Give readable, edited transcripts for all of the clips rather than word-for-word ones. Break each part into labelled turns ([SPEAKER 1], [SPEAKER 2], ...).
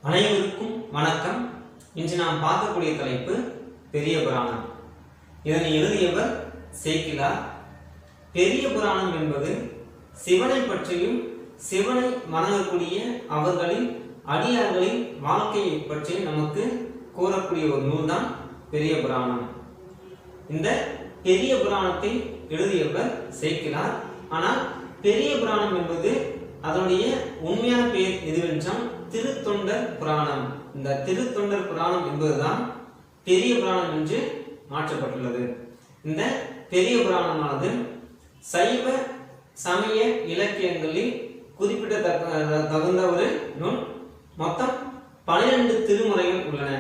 [SPEAKER 1] அனைவருக்கும் வணக்கம். இன்று நாம் பார்க்கக்கூடிய தலைப்பு பெரிய புராணம். இதனை எழுதியவர் சேக்கிழார். பெரிய புராணம் என்பது சிவனை பற்றியும் சிவனை வணங்கக்கூடிய அவர்களின் அடியார்களின் வாழ்க்கையை பற்றி நமக்கு கூறக்கூடிய ஒரு நூல் தான் பெரிய புராணம். இந்த பெரிய புராணத்தை எழுதியவர் சேக்கிழார். ஆனால் பெரிய புராணம் என்பது அதனுடைய உண்மையான பெயர் எதுவென்றால் திருத்தொண்டர் புராணம். இந்த திருத்தொண்டர் புராணம் என்பதுதான் பெரிய புராணம் என்று மாற்றப்பட்டுள்ளது. இந்த பெரிய புராணமானது சைவ சமய இலக்கியங்களில் குறிப்பிடத்தகுந்த ஒரு நூல். மொத்தம் 12 திருமுறைகள் உள்ளன.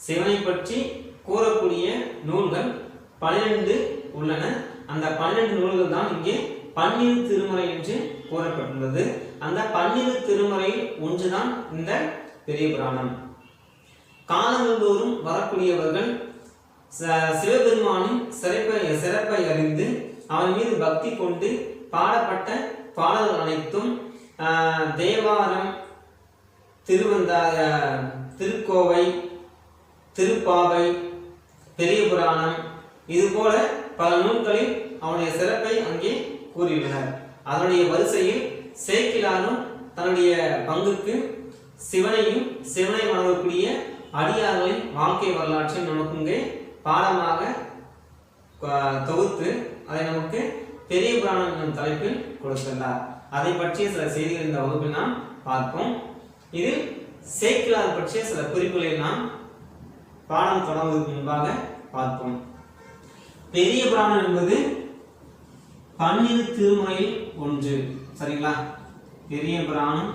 [SPEAKER 1] சிவனை பற்றி கூறக்கூடிய நூல்கள் 12 உள்ளன. அந்த 12 நூல்கள் தான் இங்கே 12 திருமுறை என்று கூறப்பட்டுள்ளது. அந்த 12 திருமுறையில் ஒன்றுதான் இந்த பெரிய புராணம். காலங்கள் தோறும் வரக்கூடியவர்கள் சிவபெருமானின் சிறப்பை அறிந்து அவன் மீது பக்தி கொண்டு பாடப்பட்ட பாடல்கள் அனைத்தும் தேவாரம், திருக்கோவை, திருப்பாவை, பெரிய புராணம் இதுபோல பல நூல்களில் அவனுடைய சிறப்பை அங்கே கூறியுள்ளனர். அதனுடைய வரிசையில் சேக்கிழாரும் தன்னுடைய பங்குக்கு சிவனை வணங்கக்கூடிய அடியார்களின் வாழ்க்கை வரலாற்றை நமக்கு இங்கே பாடமாக தொகுத்து அதை நமக்கு பெரிய புராணம் எனும் தலைப்பில் கொடுத்துள்ளார். அதை பற்றிய சில செய்திகள் இந்த வகுப்பில் நாம் பார்ப்போம். இது சேக்கிழார் பற்றிய சில குறிப்புகளை நாம் பாடம் தொடங்குவதற்கு முன்பாக பார்ப்போம். பெரிய புராணம் என்பது 12 திருமுறையில் ஒன்று. சரிங்களா? பெரிய புராணம்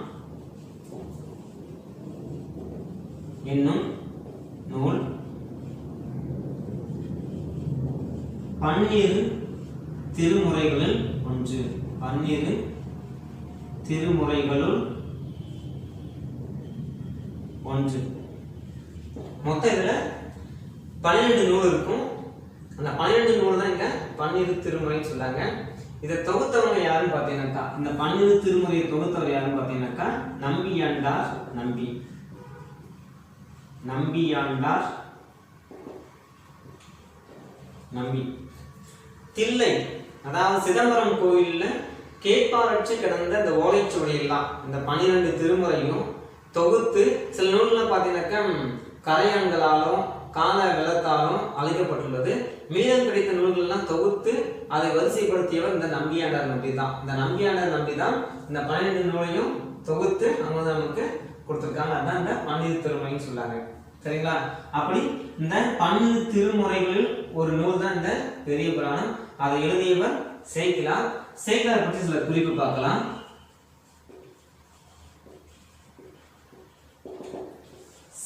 [SPEAKER 1] என்னும் நூல் 12 திருமுறைகளில் ஒன்று. 12 திருமுறைகளுள் ஒன்று. மொத்தம் இதுல 12 நூல் இருக்கும். அந்த 12 நூல் தான் இங்க 12 திருமுறைன்னு சொல்லாங்க. இதை தொகுத்தவங்க யாருன்னு பார்த்தீங்கன்னாக்கா, இந்த 12 திருமுறையை தொகுத்தவர் யாருன்னு பார்த்தீங்கன்னாக்கா நம்பியாண்டார் நம்பி. தில்லை, அதாவது சிதம்பரம் கோயில்ல கேட்பாரற்று கிடந்த இந்த ஓலைச்சுவடியெல்லாம் இந்த 12 திருமுறையும் தொகுத்து சில நூல்லாம் பார்த்தீங்கன்னாக்கா கரையான்களாலும் கால வெள்ளத்தாலும் அழைக்கப்பட்டுள்ளது. மீதம் கிடைத்த நூல்கள் எல்லாம் தொகுத்து அதை வரிசைப்படுத்தியவர் இந்த நம்பியாண்டார் நம்பி தான். இந்த நம்பியாண்டார் நம்பி தான் இந்த 12 நூலையும் தொகுத்து அவங்க நமக்கு கொடுத்துருக்காங்க. அதான் இந்த 12 திருமுறைன்னு சொல்லாங்க. சரிங்களா? அப்படி இந்த 12 திருமுறைகளில் ஒரு நூல் தான் இந்த பெரிய புராணம். அதை எழுதியவர் சேக்கிழார். சேக்கிழார் பற்றி சில குறிப்பு பார்க்கலாம்.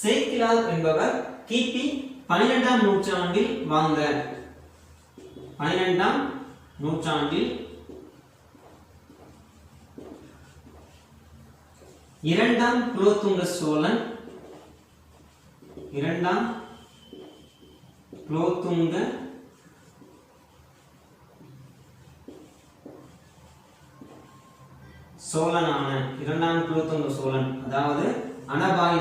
[SPEAKER 1] சேக்கிழார் என்பவர் கிபி 12ஆம் நூற்றாண்டில் வாழ்ந்த 12ஆம் நூற்றாண்டில் இரண்டாம் குலோத்துங்க சோழனான இரண்டாம் குலோத்துங்க சோழன், அதாவது அனபாய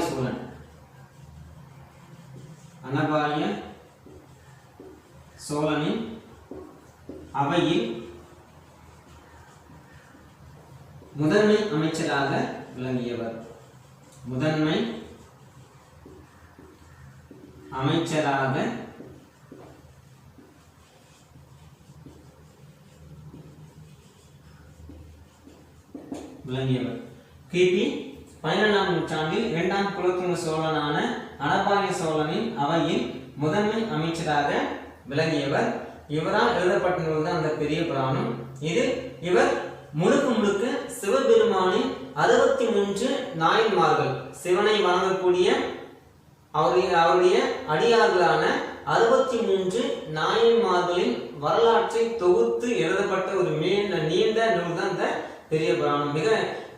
[SPEAKER 1] சோழனின் அவையில் முதன்மை அமைச்சராக விளங்கியவர். கிபி 12ஆம் நூற்றாண்டில் இரண்டாம் குலோத்துங்க சோழனான அனபாய சோழனின் அவையில் முதன்மை அமைச்சராக விளங்கியவர். இவரால் எழுதப்பட்ட நூல் தான் அந்த பெரிய புராணம். இவர் முழுக்க சிவபெருமானின் 63 நாயன்மார்கள், சிவனை வணங்கக்கூடிய அவருடைய அடியார்களான 63 நாயன்மார்களின் வரலாற்றை தொகுத்து எழுதப்பட்ட ஒரு நீண்ட நூல் தான் இந்த பெரிய புராணம். மிக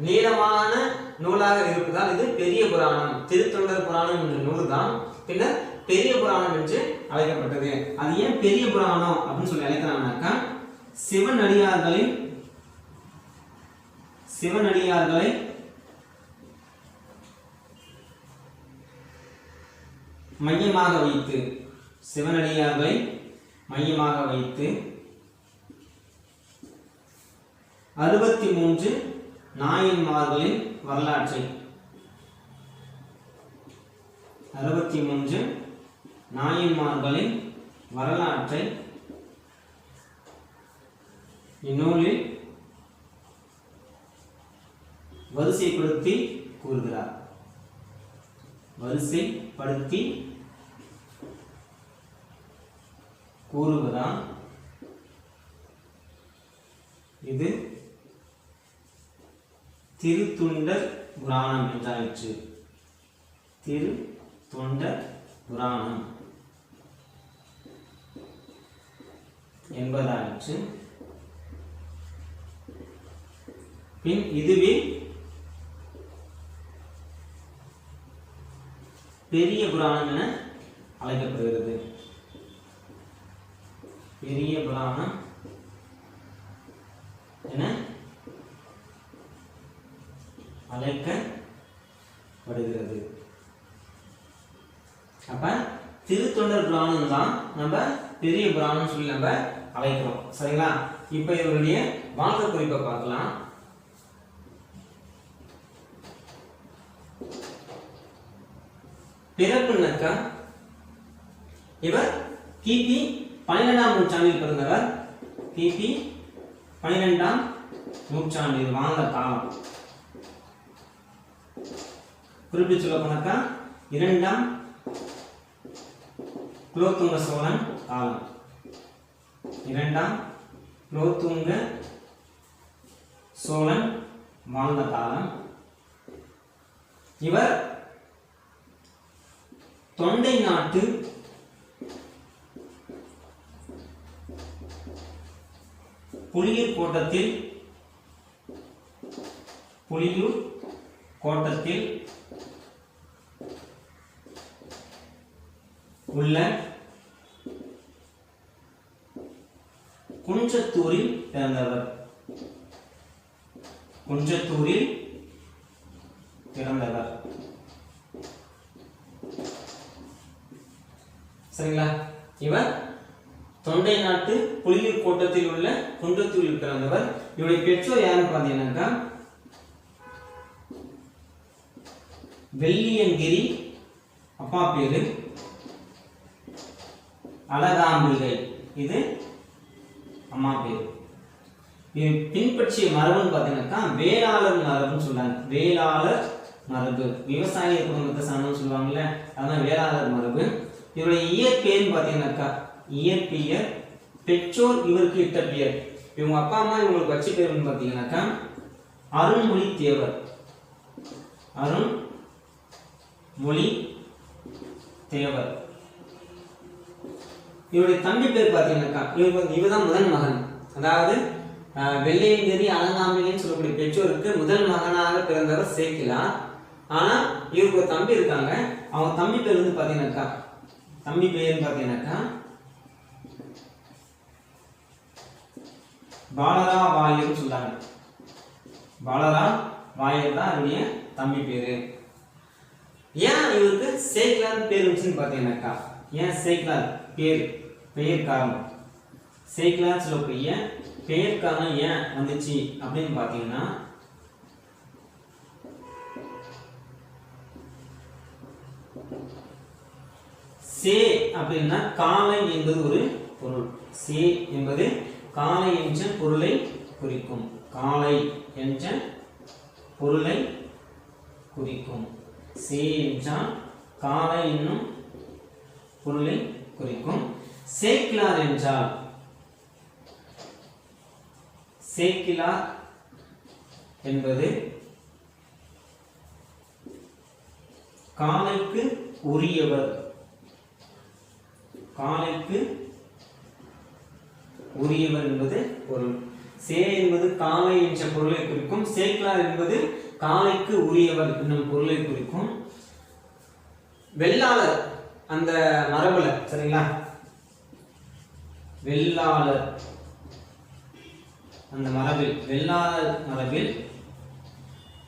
[SPEAKER 1] நீளமான நூலாக இருப்பதால் இது பெரிய புராணம், திருத்தொண்டர் புராணம் என்ற நூல் தான் பின்னர் பெரிய புராணம் என்று அழைக்கப்பட்டது. அது ஏன் பெரிய புராணம் அப்படின்னு சொல்லி அழைக்கிறாங்கன்னாக்கா, சிவனடியார்களை மையமாக வைத்து, சிவனடியார்களை மையமாக வைத்து 63 நாயன்மார்களின் வரலாற்றை 63 நாயன்மார்களின் வரலாற்றை இந்நூலில் வரிசைப்படுத்தி கூறுகிறார். வரிசைப்படுத்தி கூறுவதால் இது திருத்தொண்டர் புராணம் என்றாயிற்று. திருத்தொண்டர் புராணம் என்பதாயிற்று. பின் இதுவே பெரிய புராணம் என அழைக்கப்படுகிறது. பெரிய புராணம் என அழைக்கப்படுகிறது. அப்ப திருத்தொண்டர் புராணம் தான் நம்ம பெரிய புராணம் சொல்லி நம்ம அழைக்கிறோம். சரிங்களா? இப்ப இவருடைய வாழ்க்கை குறிப்பை பார்க்கலாம். பிறப்புனாக்கா இவர் கிபி 12ஆம் நூற்றாண்டில் பிறந்தவர். கிபி 12ஆம் நூற்றாண்டில் வாழ்ந்த காலம் குறிப்பிட்டு சொல்ல போனாக்கா 2ஆம் குலோத்துங்க சோழன் காலம். 2ஆம் குலோத்துங்க சோழன் வாழ்ந்த காலம். இவர் தொண்டை நாட்டு புலியூர் கோட்டத்தில் உள்ள குன்றத்தூரில் பிறந்தவர். குன்றத்தூரில் பிறந்தவர். சரிங்களா? இவர் தொண்டை நாட்டு புலியூர் கோட்டத்தில் உள்ள குன்றத்தூரில் பிறந்தவர். இவருடைய பெற்றோர் யாருன்னு பார்த்தீங்கன்னாக்கா வெள்ளியங்கிரி, அப்பா பேரு அழகாம்பிகை, இது அம்மா பேரு. இது பின்பற்றிய மரபுன்னு பார்த்தீங்கன்னாக்கா வேளாளர் மரபுன்னு சொல்றாங்க. வேளாளர் மரபு, விவசாய குடும்பத்தை சார்ந்து சொல்லுவாங்கல்ல, அதான் வேளாளர் மரபு. இவருடைய இயற்பெயர்னு பார்த்தீங்கன்னாக்கா இயற்பெயர் பெற்றோர் இவருக்கு இட்ட பெயர். இவங்க அப்பா அம்மா இவங்களுக்கு வச்ச பேர்னு பார்த்தீங்கன்னாக்கா அருண்மொழி தேவர். அருண்மொழி தேவர். இவருடைய தம்பி பேர் பார்த்தீங்கன்னாக்கா இவர்தான் முதல் மகன். அதாவது வெள்ளையங்கிரி அலங்காம்பிகைன்னு சொல்லக்கூடிய பெற்றோருக்கு முதல் மகனாக பிறந்தவர் சேக்கிலார். ஆனா இவருக்கு ஒரு தம்பி இருக்காங்க. அவங்க தம்பி பேர் வந்து பார்த்தீங்கன்னாக்கா பாலரா வாயர் சொல்றாங்க. பாலரா வாயர் தான் அவருடைய தம்பி பேரு. ஏன் இவருக்கு சேக்கிலார் பேர் வந்துச்சுன்னு பார்த்தீங்கன்னாக்கா, ஏன் சேக்கிலார் பெயர் காரணம், சேக்கிலார் சொல்லக்கூடிய பெயர் காரணம் ஏன் வந்துச்சு அப்படின்னு பார்த்தீங்கன்னா, சே அப்படின்னா காலை என்பது ஒரு பொருள். சே என்பது காலை என்ற பொருளை குறிக்கும். காலை என்ற பொருளை குறிக்கும். சே என்றால் காலை என்னும் பொருளை குறிக்கும். சேக்கிலார் என்றால் சேக்கிலார் என்பது காலைக்கு உரியவர். காலைக்கு உரியவர் என்பது பொருள். சே என்பது காலை என்ற பொருளை குறிக்கும். சேக்கிலார் என்பது காலைக்கு உரியவர் என்னும் பொருளை குறிக்கும். வெள்ளாளர் அந்த மரபுல, சரிங்களா, வெள்ளாளர் அந்த வெள்ளாளர் மரபில்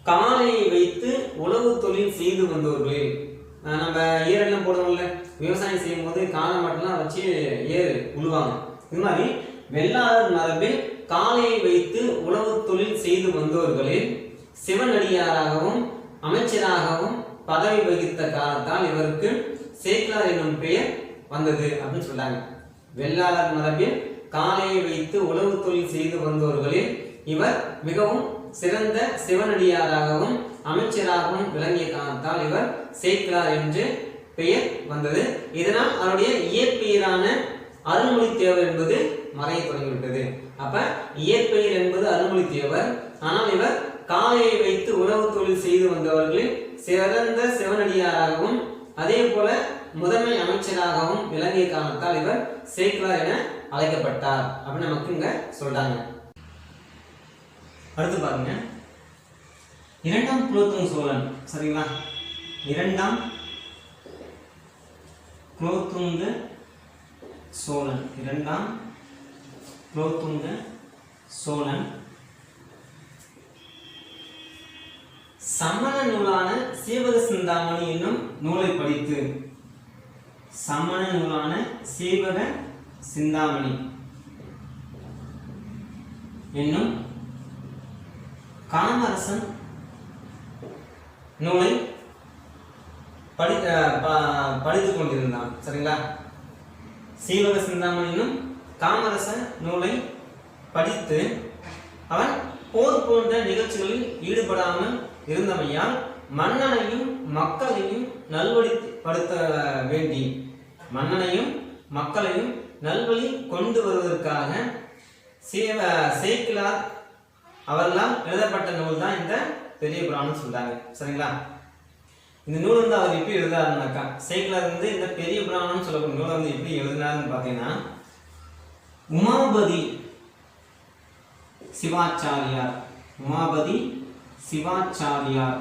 [SPEAKER 1] காளையை வைத்து உழவு தொழில் செய்து வந்தவர்களில் நம்ம ஏரெல்லாம் போடுவோம்ல, விவசாயம் செய்யும் போது காளை மாட்டெல்லாம் வச்சு ஏர் உழுவாங்க. இது மாதிரி வெள்ளாளர் மரபில் காளையை வைத்து உழவு தொழில் செய்து வந்தவர்களில் சிவனடியாராகவும் அமைச்சராகவும் பதவி வகித்த காலத்தால் இவருக்கு சேக்கிலார் என்னும் பெயர் வந்தது அப்படின்னு சொல்றாங்க. வெள்ளாளர் மரபில் காளையை வைத்து உழவு தொழில் செய்து வந்தவர்களில் இவர் மிகவும் சிறந்த சிவனடியாராகவும் அமைச்சராகவும் விளங்கிய காலத்தால் இவர் சேக்கிலார் என்று பெயர் வந்தது. இதனால் அவருடைய இயற்பெயரான அருள்மொழி தேவர் என்பது மறைய தொடங்கிவிட்டது. அப்ப இயற்பெயர் என்பது அருள்மொழி தேவர். ஆனால் இவர் காளையை வைத்து உழவு தொழில் செய்து வந்தவர்களில் சிறந்த சிவனடியாராகவும் அதே போல முதன்மை அமைச்சராகவும் விளங்கிய காரணத்தால் இவர் சேக்கிலார் என அழைக்கப்பட்டார் அப்படின்னு நமக்கு இங்க சொல்றாங்க. அடுத்து பாருங்க, இரண்டாம் குலோத்துங்க சோழன். சரிங்களா, இரண்டாம் குலோத்துங்க சோழன். இரண்டாம் குலோத்துங்க சோழன் சமண நூலான சீவக சிந்தாமணி என்னும் நூலை படித்து, சமண நூலான சீவக சிந்தாமணி என்னும் காமரசன் நூலை படித்துக் கொண்டிருந்தான். சரிங்களா, சீவக சிந்தாமணி என்னும் காமரச நூலை படித்து அவன் போர் போன்ற நிகழ்ச்சிகளில் ஈடுபடாமல் இருந்தமையால் மன்னனையும் மக்களையும் நல்வழிப்படுத்த வேண்டி, மன்னனையும் மக்களையும் நல்வழி கொண்டு வருவதற்காக சேக்கிலார் அவர்களால் எழுதப்பட்ட நூல் தான் இந்த பெரிய புராணம் சொல்றாங்க. சரிங்களா, இந்த நூல் வந்து அவர் எப்படி எழுதாருனாக்கா, சேக்கிலார் வந்து இந்த பெரிய புராணம் சொல்லக்கூடிய நூலை வந்து எப்படி எழுதினாருன்னு பார்த்தீங்கன்னா, உமாபதி சிவாச்சாரியார், உமாபதி சிவாச்சாரியார்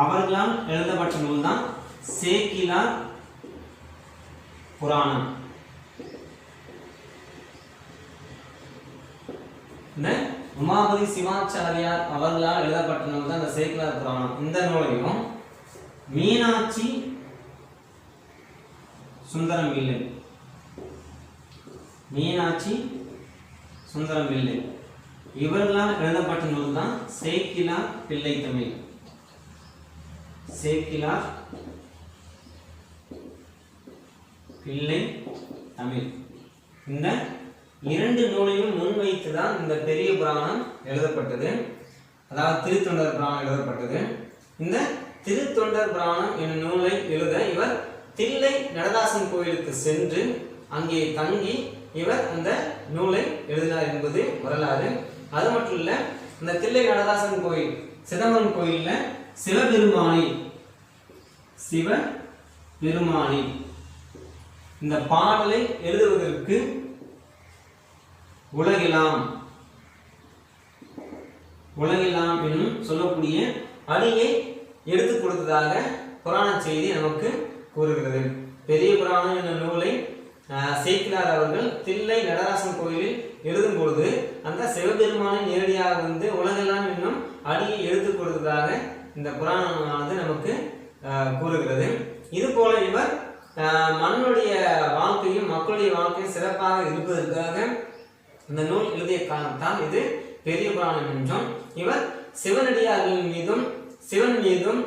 [SPEAKER 1] அவர்களால் எழுதப்பட்ட நூல் தான் சேக்கிலார் புராணம். இந்த உமாபதி சிவாச்சாரியார் அவர்களால் எழுதப்பட்ட நூல் தான் இந்த சேக்கிலார் புராணம். இந்த நூலையும் மீனாட்சி சுந்தரம் பிள்ளை, மீனாட்சி சுந்தரம் பிள்ளை இவர்களால் எழுதப்பட்ட நூல் தான் சேக்கிலார் பிள்ளை தமிழ். சேக்கிலார் பிள்ளை தமிழ். இந்த இரண்டு நூலையும் முன்வைத்து தான் இந்த பெரிய புராணம் எழுதப்பட்டது. அதாவது திருத்தொண்டர் புராணம் எழுதப்பட்டது. இந்த திருத்தொண்டர் புராணம் என்னும் நூலை எழுத இவர் தில்லை நடராசன் கோயிலுக்கு சென்று அங்கே தங்கி இவர் அந்த நூலை எழுதினார் என்பது வரலாறு. அது மட்டும் இல்ல, இந்த தில்லை நடராசன் கோயில் சிதம்பரம் கோயில்ல சிவபெருமானி இந்த பாடலை எழுதுவதற்கு உலகெல்லாம் என்னும் சொல்லக்கூடிய அடியை எடுத்துக் கொடுத்ததாக புராண செய்தி நமக்கு கூறுகிறது. பெரிய புராணம் என்ற நூலை சேக்கிலார் அவர்கள் தில்லை நடராசன் கோயிலில் எழுதும் பொழுது அந்த சிவபெருமானை நேரடியாக வந்து உலகெல்லாம் என்னும் அடியை எடுத்துக் கொடுத்ததாக இந்த புராணமானது நமக்கு கூறுகிறது. இது போல இவர் மண்ணுடைய வாழ்க்கையும் மக்களுடைய வாழ்க்கையும் சிறப்பாக இருப்பதற்காக இந்த நூல் எழுதிய காரணத்தால் இது பெரிய புராணம் என்றும், இவர் சிவனடியார்களின் மீதும் சிவன் மீதும்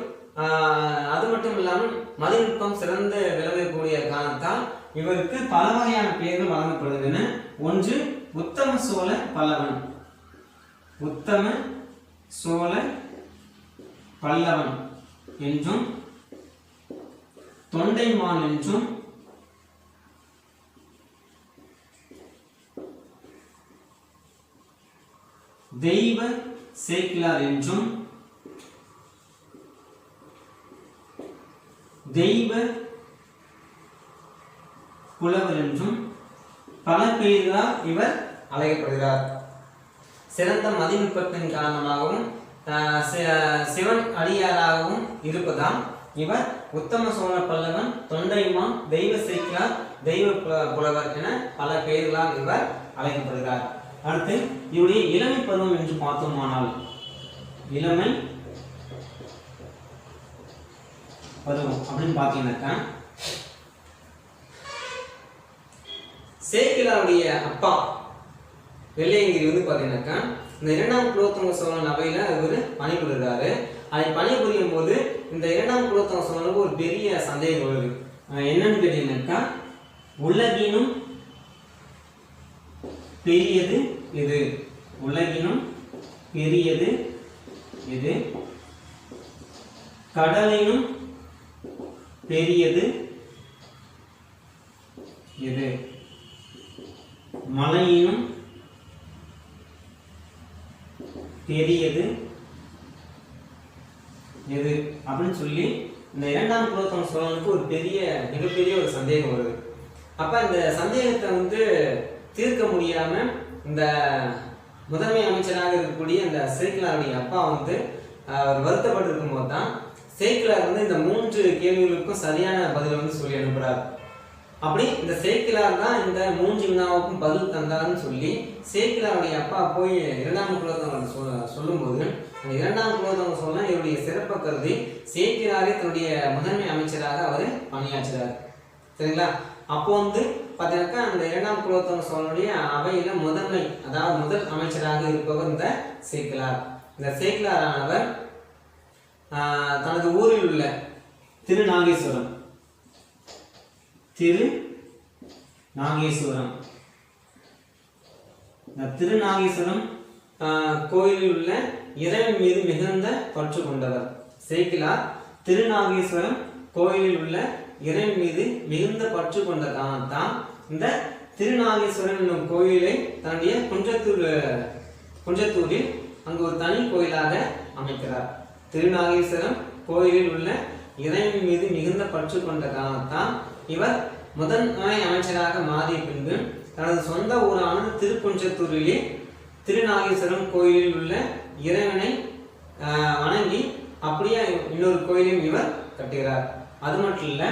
[SPEAKER 1] அது மட்டும் இல்லாமல் மதிநுட்பம் சிறந்து விளங்கக்கூடிய காரணத்தால் இவருக்கு பல வகையான பெயர்கள் வழங்கப்படுகின்றன. ஒன்று உத்தம சோழ பல்லவன், உத்தம சோழ பல்லவன் என்றும், தொண்டைமான் என்றும், தெய்வ சேக்கிலார் என்றும், தெய்வ புலவர் என்றும் பல பெயர்களால் இவர் அழைக்கப்படுகிறார். சிறந்த மதிநுட்பத்தின் காரணமாகவும் சிவன் அடியாராகவும் இருப்பதால் இவர் உத்தம சோழ பல்லவன், தொண்டைமான், தெய்வ சேக்கிலார், தெய்வ புலவர் என பல பெயர்களால் இவர் அழைக்கப்படுகிறார். அடுத்து இவருடைய இளமை பருவம் என்று பார்த்தோமானால், இளமை பருவம் அப்படின்னு பார்த்தீங்கன்னாக்கா, சேக்கிழாருடைய அப்பா வெள்ளையங்கிரி வந்து பார்த்தீங்கன்னாக்கா இந்த இரண்டாம் குலோத்துங்க சோழன் அவையில அவர் பணிபுரிகிறாரு. அதை பணிபுரியும் போது இந்த இரண்டாம் குலோத்துங்க சோழனுக்கு ஒரு பெரிய சந்தேகம் வருது. என்னன்னு கேட்டீங்கன்னாக்கா, உலகினும் பெரியது எது? உலகினும் பெரியது எது? கடலினும் பெரியது எது? மலையினும் பெரியது எது? அப்படின்னு சொல்லி இந்த இரண்டாம் குலோத்துங்க சோழனுக்கு ஒரு மிகப்பெரிய ஒரு சந்தேகம் வருது. அப்ப இந்த சந்தேகத்தை வந்து தீர்க்க முடியாம இந்த முதன்மை அமைச்சராக இருக்கக்கூடிய இந்த சேக்கிழாருடைய அப்பா வந்து அவர் வருத்தப்பட்டிருக்கும் போது தான் சேக்கிழார் வந்து இந்த 3 கேள்விகளுக்கும் சரியான பதிலை வந்து சொல்லி அனுப்புறார். அப்படி இந்த சேக்கிழார் தான் இந்த 3 வினாவுக்கும் பதில் தந்தார்னு சொல்லி சேக்கிழாருடைய அப்பா போய் இரண்டாம் குலோத்துங்க சொல்லும்போது அந்த இரண்டாம் குலோத்துங்க சோழன் இவருடைய சிறப்பை கருதி சேக்கிழாரே தன்னுடைய முதன்மை அமைச்சராக அவர் பணியாற்றுறார். சரிங்களா? அப்போ வந்து பார்த்தீங்கன்னாக்கா அந்த இரண்டாம் குலோத்துங்க சோழனுடைய அவையில முதல் அமைச்சராக இருப்பவர் இந்த சேக்கிழார். இந்த சேக்கிழாரானவர் தனது ஊரில் உள்ள திருநாகேஸ்வரம் கோயிலில் உள்ள இறைவன் மீது மிகுந்த பற்று கொண்டவர். சேக்கிழார் திருநாகேஸ்வரம் கோயிலில் உள்ள இறைவன் மீது மிகுந்த பற்று கொண்ட காரணத்தான் இந்த திருநாகேஸ்வரம் என்னும் கோயிலை தன்னுடைய குன்றத்தூரில் அங்கு ஒரு தனி கோயிலாக அமைக்கிறார். திருநாகேஸ்வரம் கோயிலில் உள்ள இறைவன் மீது மிகுந்த பற்று கொண்ட காரணத்தான் இவர் முதன்மை அமைச்சராக மாறிய பின்பு தனது சொந்த ஊரான திருக்குன்றத்தூரிலே திருநாகேஸ்வரம் கோயிலில் உள்ள இறைவனை வணங்கி அப்படியே இன்னொரு கோயிலையும் இவர் கட்டுகிறார். அது மட்டும் இல்ல,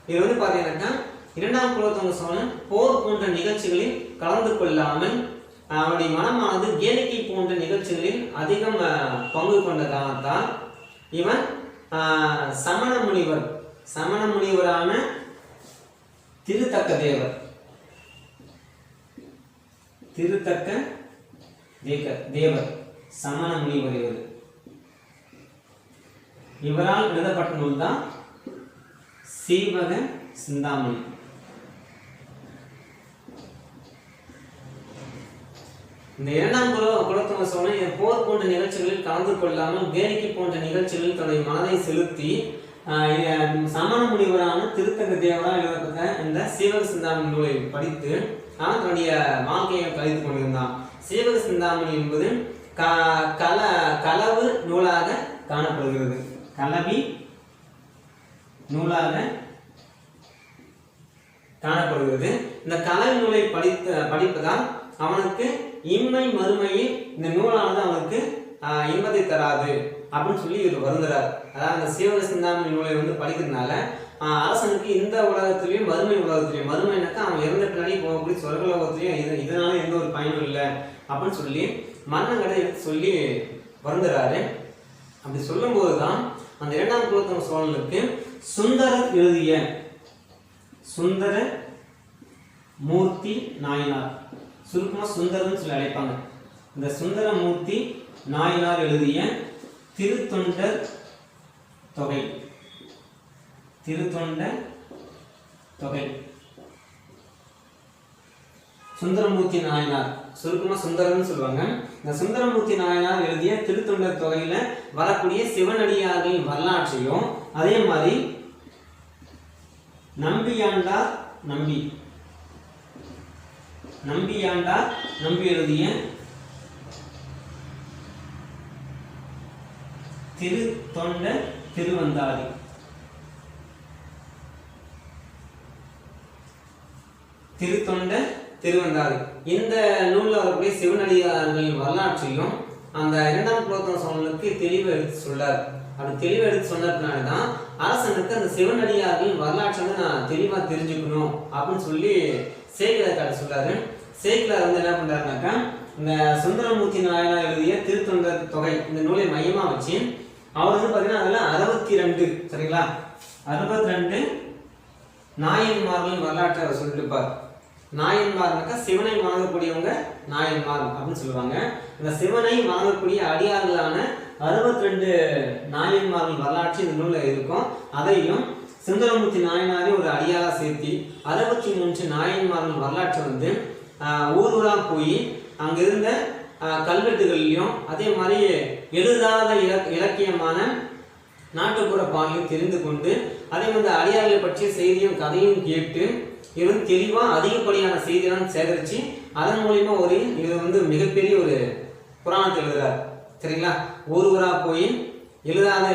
[SPEAKER 1] இவர் வந்து பார்த்தீங்கன்னாக்கா இரண்டாம் குலோத்துங்க சோழன் போர் போன்ற நிகழ்ச்சிகளில் கலந்து கொள்ளாமல் அவருடைய மனமானது கேளிக்கை போன்ற நிகழ்ச்சிகளில் அதிகம் பங்கு கொண்ட காரணத்தால் இவன் சமண முனிவரான திருத்தக்க தேவர் சமண முனிவர் இவரால் எழுதப்பட்ட நூல் தான் சீவக சிந்தாமணி. இந்த இரண்டாம் குலோத்துங்க சோழன் போர் போன்ற நிகழ்ச்சிகளில் கலந்து கொள்ளாமல் வேடிக்கை போன்ற நிகழ்ச்சிகளில் தன்னுடைய மனதை செலுத்தி சமண முனிவரான திருத்தக்க தேவரால் எழுதப்பட்ட இந்த சீவக சிந்தாமணி நூலை படித்து அவன் தன்னுடைய வாழ்க்கையை கழித்து கொண்டிருந்தான். சீவக சிந்தாமணி என்பது களவு நூலாக காணப்படுகிறது. கலவி நூலாக காணப்படுகிறது. இந்த கலவி நூலை படிப்பதால் அவனுக்கு இம்மை மறுமையில் இந்த நூலானது அவனுக்கு இன்பத்தை தராது அப்படின்னு சொல்லி இவர் வருந்துறார். அதாவது அந்த சீவக சிந்தாமணி நூலை வந்து படிக்கிறதுனால அரசனுக்கு இந்த உலகத்திலையும் மறுமைனாக்கா அவன் இறந்த பின்னாடி போகக்கூடிய சொர்க்க லோகத்திலையும் இதனால எந்த ஒரு பயனும் இல்லை அப்படின்னு சொல்லி மன்னங்களை எடுத்து சொல்லி வருந்துறாரு. அப்படி சொல்லும் போதுதான் அந்த இரண்டாம் குலோத்துங்க சோழனுக்கு சுந்தரர் எழுதிய சுந்தர மூர்த்தி நாயனார், சுருக்கமா சுந்தரன்னு சொல்லி அழைப்பாங்க, இந்த சுந்தரமூர்த்தி நாயனார் எழுதிய திருத்தொண்டர் தொகை சுந்தரமூர்த்தி நாயனார், சுருக்கமா சுந்தரன்னு சொல்லுவாங்க. இந்த சுந்தரமூர்த்தி நாயனார் எழுதிய திருத்தொண்டர் தொகையில வரக்கூடிய சிவனடியார்களின் வரலாற்றையும் அதே மாதிரி நம்பியாண்டார் நம்பி எழுதிய திருத்தொண்ட திருவந்தாதி, இந்த நூலில் வரக்கூடிய சிவனடியார்களின் வரலாற்றையும் அந்த இரண்டாம் குலோத்துங்க சோழனுக்கு தெளிவை எடுத்து சொல்றார். அப்படி தெளிவை எடுத்து சொன்ன பின்னாடிதான் அரசனுக்கு அந்த சிவனடியார்களின் வரலாற்றை வந்து நான் தெளிவா தெரிஞ்சுக்கணும் அப்படின்னு சொல்லி சேக்கிழார் சொல்றாரு. சேக்கிழார் வந்து என்ன பண்றாருனாக்கா இந்த சுந்தரமூர்த்தி நாயனார் எழுதிய திருத்தொண்டர் தொகை இந்த நூலை மையமா வச்சு அவர் வந்து பாத்தீங்கன்னா அதுல 62 சரிங்களா 62 நாயன்மார்களின் வரலாற்றை அவர் சொல்லிருப்பார். நாயன்மார்னாக்கா சிவனை வணங்கக்கூடியவங்க நாயன்மார் அப்படின்னு சொல்லுவாங்க. இந்த சிவனை வணங்கக்கூடிய அடியார்களான 62 நாயன்மார்கள் வரலாற்று இந்த நூலில் இருக்கும். அதையும் சுந்தரமூர்த்தி நாயனாரே ஒரு அடியாரா சேர்த்தி 63 நாயன்மார்கள் வரலாற்றை வந்து ஊர் ஊரா போய் அங்கிருந்த கல்வெட்டுகள்லையும் அதே மாதிரி எழுதாத இலக்கியமான நாட்டுப்புற பாடலையும் தெரிந்து கொண்டு அதே மாதிரி அடியார்களை பற்றிய செய்தியும் கதையும் கேட்டு இவன் தெளிவாக அதிகப்படியான செய்தியெல்லாம் சேகரித்து அதன் மூலியமா இது வந்து மிகப்பெரிய ஒரு புராணத்தை எழுதுறார். சரிங்களா? ஊர் ஊரா போய் எழுதாத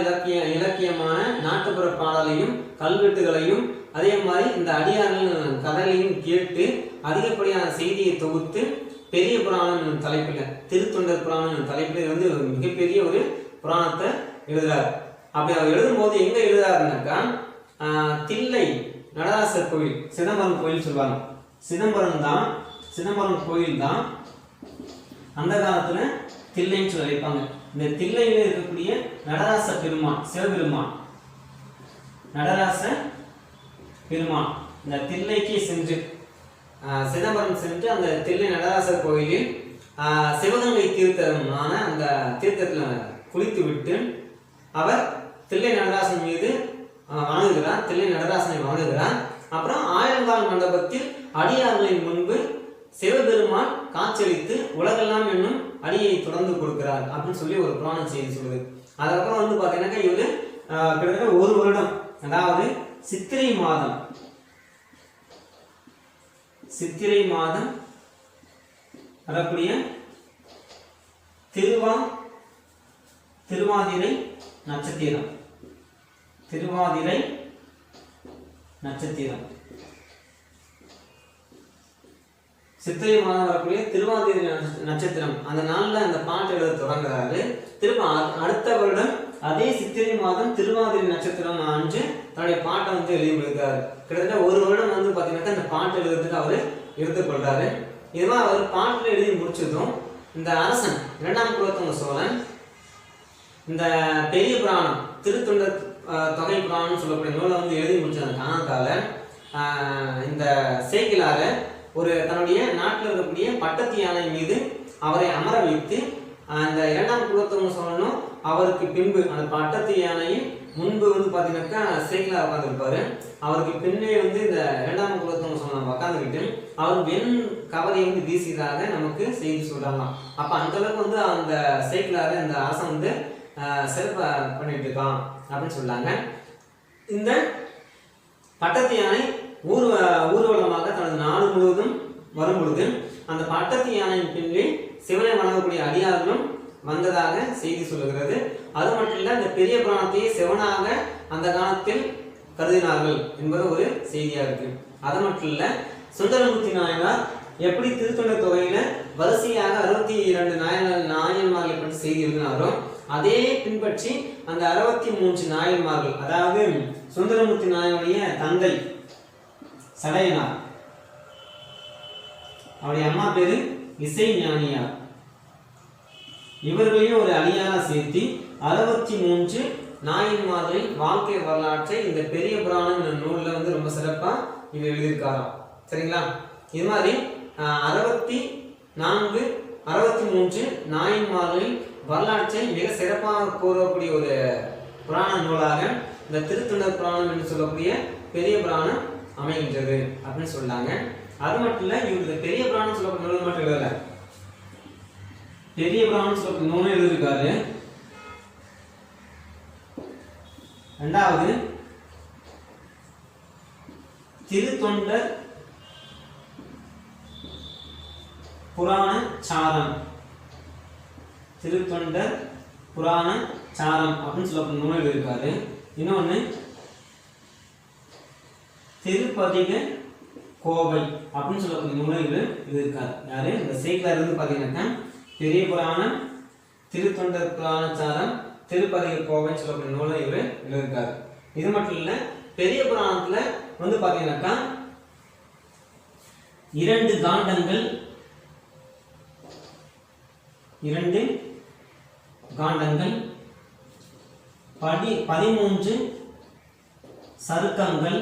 [SPEAKER 1] இலக்கியமான நாட்டுப்புற பாடலையும் கல்வெட்டுகளையும் அதே மாதிரி இந்த அடியார்கள் கதைகளையும் கேட்டு அதிகப்படியான செய்தியை தொகுத்து பெரிய புராணம் தலைப்பில் திருத்தொண்டர் புராணம் தலைப்பில் வந்து மிகப்பெரிய ஒரு புராணத்தை எழுதுறார். அப்படி அவர் எழுதும்போது எங்க எழுதுறாருனாக்கா தில்லை நடராசர் கோயில், சிதம்பரம் கோயில் சொல்லுவாங்க. சிதம்பரம் கோயில் தான் அந்த காலத்துல தில்லைன்னு சொல்லி வைப்பாங்க. இந்த தில்லையில இருக்கக்கூடிய நடராச பெருமான், சிவபெருமான் நடராச பெருமான் இந்த தில்லைக்கு சென்று சிதம்பரம் சென்று அந்த தில்லை நடராசர் கோயிலில் சிவகங்கை தீர்த்தமான அந்த தீர்த்தத்தில் குளித்து விட்டு அவர் தில்லை நடராசன் மீது வணங்குகிறார், தில்லை நடராசனை வணங்குகிறார். அப்புறம் ஆயிரங்கால் மண்டபத்தில் அடியார்களின் முன்பு சிவபெருமான் காட்சியளித்து உலகெல்லாம் என்னும் அடியை தொடர்ந்து கொடுக்கிறார் அப்படின்னு சொல்லி ஒரு புராணம் செய்தி சொல்லுது. அதுக்கப்புறம் வந்து பார்த்தீங்கன்னாக்கா இவர் கிட்டத்தட்ட ஒரு வருடம், அதாவது சித்திரை மாதம் வரக்கூடிய திருவாதிரை நட்சத்திரம் சித்திரை மாதம் வரக்கூடிய திருவாதிரை நட்சத்திரம் அந்த நாள்ல அந்த பாட்டு எழுத தொடங்குறாரு. திரும்ப அடுத்த வருடம் அதே சித்திரை மாதம் திருவாதிரை நட்சத்திரம் அன்று தன்னுடைய பாட்டை வந்து எழுதி முடிக்கிறாரு. கிட்டத்தட்ட ஒரு வருடம் வந்து பார்த்தீங்கன்னா அந்த பாட்டு எழுதுறதுக்கு அவர் எடுத்துக்கொள்றாரு. இதுதான் அவர் பாட்டில் எழுதி முடிச்சதும் இந்த அரசன் 2ஆம் குலோத்துங்க சோழன் இந்த பெரிய புராணம் திருத்தொண்டர் தொகை புராணம்னு சொல்லக்கூடிய நூலை வந்து எழுதி முடிச்ச அந்த காரணத்தால இந்த சேக்கிலார ஒரு தன்னுடைய நாட்டில் இருக்கக்கூடிய பட்டத்து யானை மீது அவரை அமர வைத்து அந்த 2ஆம் குலோத்துங்க சோழனும் அவருக்கு பின்பு அந்த பட்டத்து யானையின் முன்பு வந்து பார்த்தீங்கன்னாக்கா சேக்கிலார் உட்காந்துருப்பாரு. அவருக்கு பின்னே வந்து இந்த 2ஆம் குலோத்துங்க சோழன் உட்காந்துக்கிட்டு அவர் வெண் கவரையை வந்து வீசியதாக நமக்கு செய்தி சொல்றாங்களாம். அப்போ அந்த அளவுக்கு வந்து அந்த சேக்கிலார இந்த அரசன் வந்து சிறப்ப பண்ணிட்டு இருக்கான் அப்படின்னு சொல்லாங்க. இந்த பட்டத்து யானை ஊர்வலமாக தனது நாடு முழுவதும் வரும் பொழுது அந்த பட்டத்து யானையின் பின்னே சிவனை வணங்கக்கூடிய அடியார்களும் வந்ததாக செய்தி சொல்லுகிறது. அது மட்டும் இல்ல இந்த பெரிய புராணத்தையே சிவனாக அந்த காலத்தில் கருதினார்கள் என்பது ஒரு செய்தியா இருக்கு. அது மட்டும் இல்ல சுந்தரமூர்த்தி நாயனார் எப்படி திருத்தொண்டர் தொகையில வரிசையாக 62 நாயன்மார்களை பற்றி செய்தி எழுதினாரோ அதே பின்பற்றி அந்த 63 நாயன்மார்கள், அதாவது சுந்தரமூர்த்தி நாயனுடைய தந்தை சடையனார், அவருடைய அம்மா பேரு இசை ஞானியார், இவர்களையும் ஒரு அடியாரா சேர்த்து 63 நாயன்மார்களின் வாழ்க்கை வரலாற்றை இந்த பெரிய புராணம் நூல்ல வந்து ரொம்ப சிறப்பா இது எழுதியிருக்காராம். சரிங்களா? இது மாதிரி 63 நாயன்மார்களின் வரலாற்றை மிக சிறப்பாக கூறக்கூடிய ஒரு புராண நூலாக இந்த திருத்தொண்டர் புராணம் என்று சொல்லக்கூடிய பெரிய புராணம் அமைகின்றது அப்படின்னு சொன்னாங்க. அது மட்டும் இல்ல, இவர் இந்த பெரிய புராணம் சொல்லக்கூடிய நூல் மட்டும் எழுதல, பெரிய புராணம் சொல்லக்கூடிய நூலும் எழுதியிருக்காரு. இரண்டாவது திருத்தொண்டர் புராண சாரம், திருத்தொண்டர் புராண சாரம் அப்படின்னு சொல்லக்கூடிய நூல் எழுதியிருக்காரு. இன்னொன்னு திருப்பதிக கோவை அப்படின்னு சொல்லக்கூடிய நூலை எழுதியிருக்காரு. யாரு? இந்த சேக்கிலார் இருந்து பார்த்தீங்கன்னா பெரிய புராணம், திருத்தொண்டர் புராணச்சாரம், திருப்பதிக கோவைன்னு சொல்லக்கூடிய நூலை எழுதியிருக்காரு. இது மட்டும் இல்ல, பெரிய புராணத்துல வந்து பார்த்தீங்கன்னாக்கா 2 காண்டங்கள் 13 சருக்கங்கள்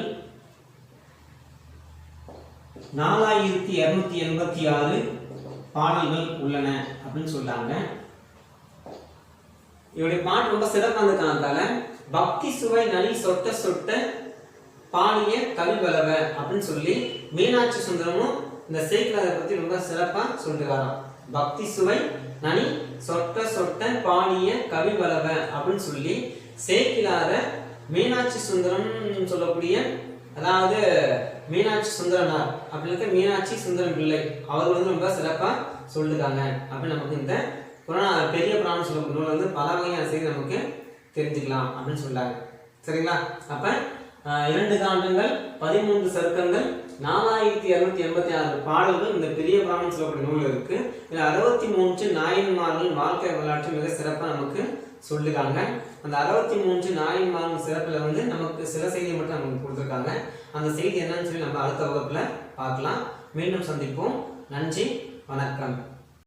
[SPEAKER 1] 4286 பாடல்கள் உள்ளன அப்படின்னு சொல்றாங்க. இவருடைய பாட்டு ரொம்ப சிறப்பானதுக்கான பக்தி சுவை நனி சொட்ட சொட்ட பாடிய கவிவலவ அப்படின்னு சொல்லி மீனாட்சி சுந்தரமும் இந்த சேக்கிழாரை பத்தி ரொம்ப சிறப்பா சொல்லிருக்காராம். பக்தி சுவை நனி சொட்ட சொட்ட பாடிய கவிவலவ அப்படின்னு சொல்லி சேக்கிழார மீனாட்சி சுந்தரம் சொல்லக்கூடிய, அதாவது மீனாட்சி சுந்தரனார் அப்படின்னு மீனாட்சி சுந்தரம் பிள்ளை அவர் வந்து ரொம்ப சிறப்பா சொல்லிருக்காங்க அப்படின்னு நமக்கு இந்த பெரிய புராணம் சொல்லக்கூடிய நூல் வந்து பல வகையான செய்தி நமக்கு தெரிஞ்சுக்கலாம் அப்படின்னு சொல்றாங்க. சரிங்களா? அப்ப 2 காண்டங்கள் 13 சருக்கங்கள் 4286 பாடல்கள் இந்த பெரிய புராணம் சொல்லக்கூடிய நூல் இருக்கு. இதுல 63 நாயன்மார்கள் வாழ்க்கை வரலாற்று மிக சிறப்பா நமக்கு சொல்லிருக்காங்க. அந்த 63 நாயன்மார்கள் சிறப்புல வந்து நமக்கு சில செய்தி மட்டும் நமக்கு கொடுத்துருக்காங்க. அந்த செய்தி என்னன்னு சொல்லி நம்ம அடுத்த வகுப்புல பார்க்கலாம். மீண்டும் சந்திப்போம். நன்றி, வணக்கம்.